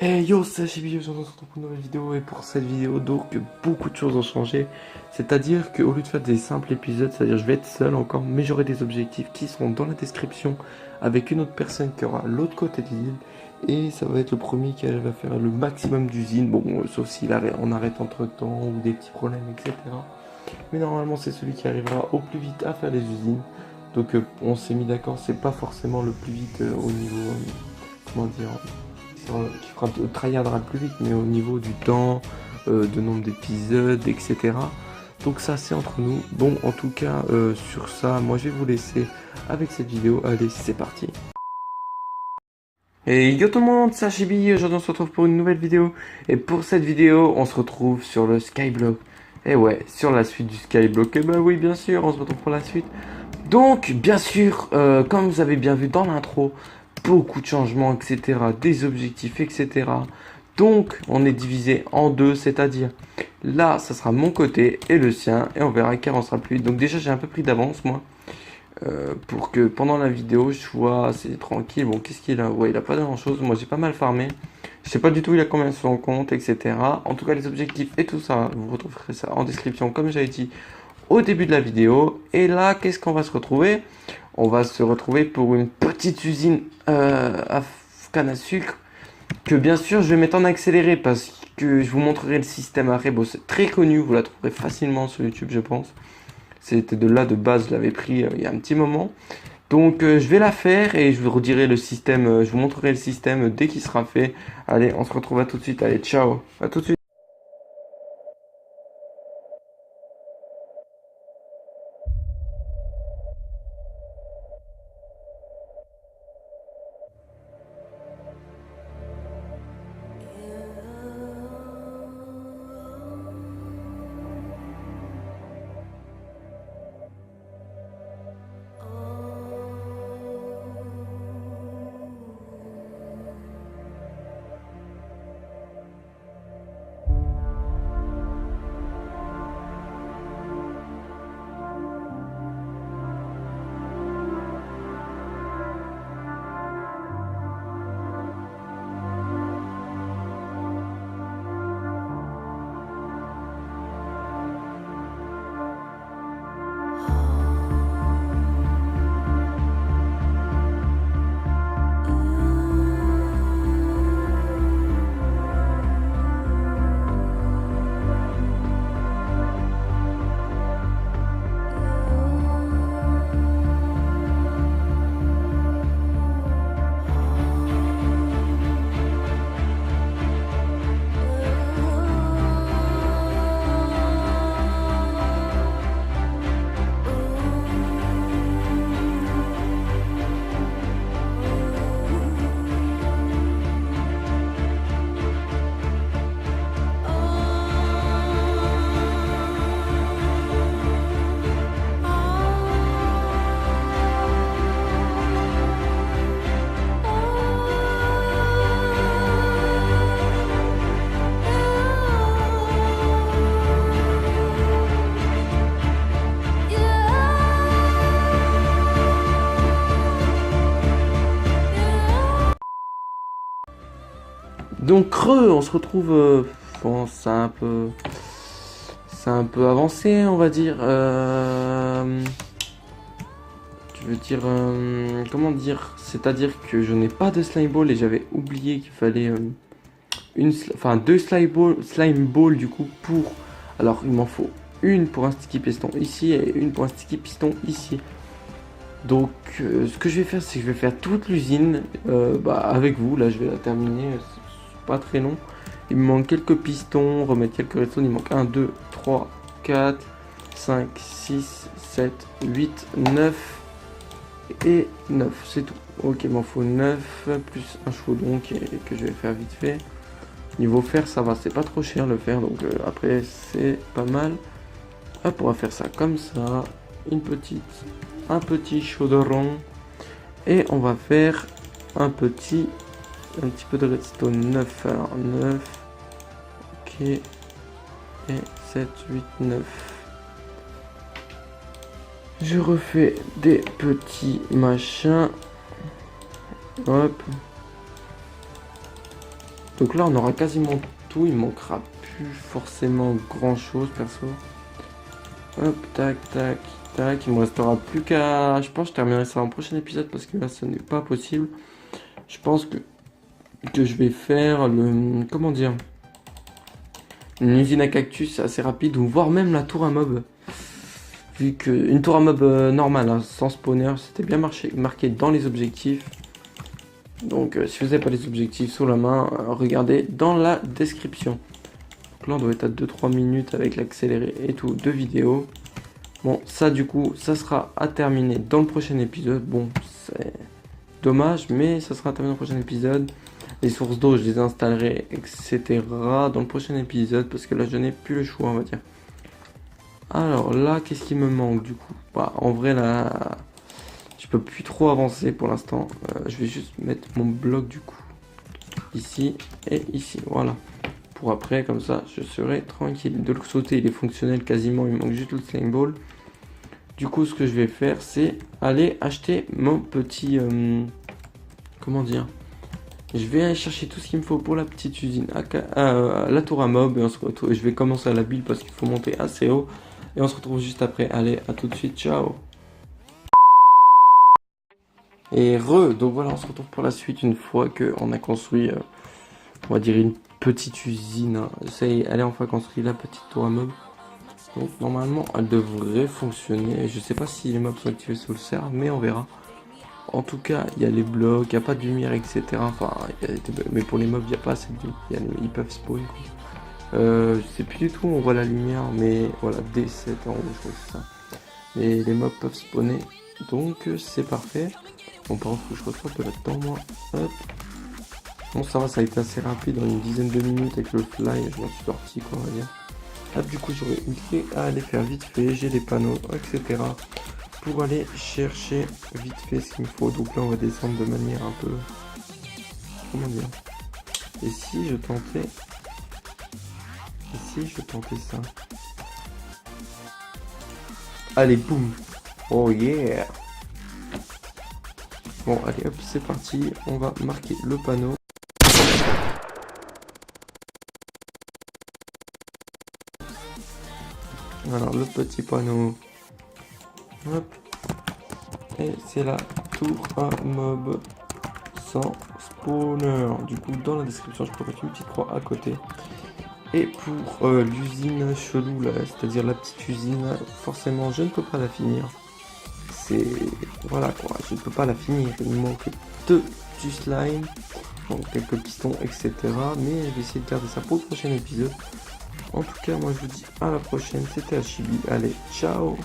Hey yo, c'est Chibi, aujourd'hui on se retrouve pour une nouvelle vidéo et pour cette vidéo donc beaucoup de choses ont changé. C'est-à-dire qu'au lieu de faire des simples épisodes, c'est-à-dire je vais être seul encore, mais j'aurai des objectifs qui seront dans la description avec une autre personne qui aura l'autre côté de l'île. Et ça va être le premier qui va faire le maximum d'usines, bon sauf s'il arrête, on arrête entre temps ou des petits problèmes etc. Mais normalement c'est celui qui arrivera au plus vite à faire les usines. Donc on s'est mis d'accord, c'est pas forcément le plus vite au niveau, comment dire, qui fera tryhardera le plus vite, mais au niveau du temps, de nombre d'épisodes, etc. Donc ça c'est entre nous. Bon en tout cas sur ça, moi je vais vous laisser avec cette vidéo. Allez c'est parti. Et yo tout le monde, c'est Chibi, aujourd'hui on se retrouve pour une nouvelle vidéo. Et pour cette vidéo, on se retrouve sur le Skyblock. Et ouais, sur la suite du Skyblock. Et bah oui bien sûr, on se retrouve pour la suite. Donc, bien sûr, comme vous avez bien vu dans l'intro, beaucoup de changements, etc., des objectifs, etc. Donc, on est divisé en deux, c'est-à-dire, là, ça sera mon côté et le sien, et on verra qui avancera plus vite. Donc déjà, j'ai un peu pris d'avance, moi, pour que pendant la vidéo, je sois assez tranquille. Bon, qu'est-ce qu'il a? Ouais, il a pas grand-chose. Moi, j'ai pas mal farmé. Je sais pas du tout il a combien sur son compte, etc. En tout cas, les objectifs et tout ça, vous retrouverez ça en description, comme j'avais dit au début de la vidéo. Et là, qu'est-ce qu'on va se retrouver? On va se retrouver pour une petite usine à canne à sucre que bien sûr je vais mettre en accéléré parce que je vous montrerai le système arrêt. Bon, c'est très connu, vous la trouverez facilement sur YouTube, je pense. C'était de là de base, je l'avais pris il y a un petit moment. Donc je vais la faire et je vous redirai le système, je vous montrerai le système dès qu'il sera fait. Allez, on se retrouve à tout de suite. Allez, ciao, à tout de suite. Donc creux, on se retrouve. Bon, c'est un peu avancé, on va dire. Tu veux dire, comment dire? C'est-à-dire que je n'ai pas de slime ball et j'avais oublié qu'il fallait enfin deux slime ball du coup pour. Alors il m'en faut une pour un sticky piston ici et une pour un sticky piston ici. Donc ce que je vais faire, c'est que je vais faire toute l'usine avec vous. Là, je vais la terminer. C'est pas très long. Il me manque quelques pistons, remettre quelques redstone. Il manque 1, 2, 3, 4, 5, 6, 7, 8, 9 et 9. C'est tout. Ok, il m'en faut 9 plus un chaudron que je vais faire vite fait. Niveau fer, ça va. C'est pas trop cher le fer. Donc après, c'est pas mal. Hop, on va faire ça comme ça. Un petit chaudron et on va faire un petit peu de redstone. 9, alors 9, ok, et 7, 8, 9. Je refais des petits machins, hop, Donc là, on aura quasiment tout. Il manquera plus forcément grand chose, perso. Hop, tac, tac, tac. Il me restera plus qu'à... Je pense que je terminerai ça en prochain épisode parce que là, ce n'est pas possible. Je pense que je vais faire le... Comment dire? Une usine à cactus assez rapide, ou voire même la tour à mob. Vu que... Une tour à mob normale, hein, sans spawner, c'était bien marqué dans les objectifs. Donc si vous n'avez pas les objectifs sous la main, regardez dans la description. Donc là on doit être à 2-3 minutes avec l'accéléré et tout de vidéo. Bon ça du coup ça sera à terminer dans le prochain épisode. Bon c'est dommage mais ça sera terminé dans le prochain épisode. Les sources d'eau je les installerai etc. dans le prochain épisode parce que là je n'ai plus le choix on va dire. Alors là qu'est-ce qui me manque du coup? Bah en vrai là... Je peux plus trop avancer pour l'instant. Je vais juste mettre mon bloc du coup. Ici et ici. Voilà. Pour après, comme ça, je serai tranquille. De l'autre côté, il est fonctionnel quasiment. Il manque juste le sling ball. Du coup, ce que je vais faire, c'est aller acheter mon petit... comment dire? Je vais aller chercher tout ce qu'il me faut pour la petite usine. La tour à mob. Et on se retrouve... Je vais commencer à la build parce qu'il faut monter assez haut. Et on se retrouve juste après. Allez, à tout de suite. Ciao. Et donc voilà, on se retrouve pour la suite une fois qu'on a construit, on va dire une petite usine. Hein. Ça y est, elle est enfin construite, la petite tour à mobs. Donc normalement, elle devrait fonctionner. Je sais pas si les mobs sont activés sous le serveur, mais on verra. En tout cas, il y a les blocs, il n'y a pas de lumière, etc. Enfin, mais pour les mobs, il n'y a pas assez de... Ils peuvent spawn. Je sais plus du tout, on voit la lumière, mais voilà, D7 en haut, je crois que c'est ça. Mais les mobs peuvent spawner, donc c'est parfait. Bon, par contre, faut que je retrouve de là-dedans, moi. Hop. Bon, ça va, ça a été assez rapide, en une dizaine de minutes avec le fly, je m'en suis sorti, quoi, on va dire. Hop, du coup, j'aurais une clé à aller faire vite fait, j'ai des panneaux, etc. Pour aller chercher vite fait ce qu'il me faut. Donc là, on va descendre de manière un peu... Comment dire? Et si je tentais... ça? Allez, boum! Oh yeah! Bon, allez hop, c'est parti, on va marquer le panneau. Alors, le petit panneau. Hop. Et c'est la tour à mob sans spawner. Du coup, dans la description, je peux mettre une petite croix à côté. Et pour l'usine chelou, là, c'est-à-dire la petite usine, forcément, je ne peux pas la finir. C'est... Voilà quoi, je ne peux pas la finir. Il me manque 2 du slime, donc quelques pistons, etc. Mais je vais essayer de garder ça pour le prochain épisode. En tout cas, moi je vous dis à la prochaine. C'était Hachibi. Allez, ciao!